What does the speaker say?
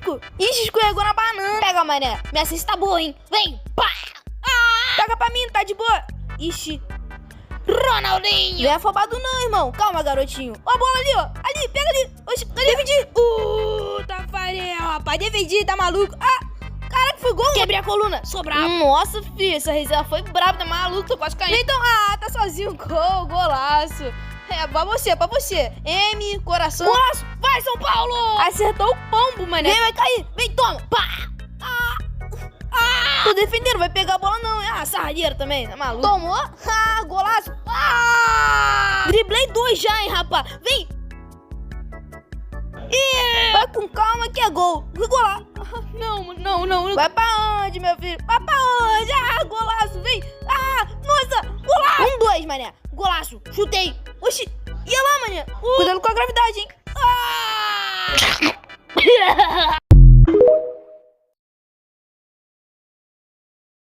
maluco. Ixi, escorregou na banana. Pega, mané. Minha assistência tá boa, hein? Vem. Pá. Pega pra mim, tá de boa. Ixi. Ronaldinho. Não é afobado não, irmão. Calma, garotinho. Ó a bola ali, ó. Ali, pega ali. Oxi, defendi. Tafarel, rapaz. Defendi, tá maluco. Caraca, foi gol. Quebrei a coluna. Sou brabo. Nossa, filho. Essa reserva foi brabo, tá maluco. Tô quase caindo. Então, tá sozinho. Golaço. É, pra você. M, coração. Golaço. Vai, São Paulo. Acertou o pombo, mané. Vem, vai cair. Vem, toma. Pá. Tô defendendo, vai pegar a bola não. Sardeira também, tá maluco? Tomou? Golaço. Driblei 2 já, hein, rapaz. Vem. Vai com calma que é gol. Golaço. Não. Vai pra onde, meu filho? Vai pra onde? Golaço, vem. Nossa, golaço. 1-2, mané. Golaço, chutei. Oxi, ia lá, mané. Cuidado com a gravidade, hein.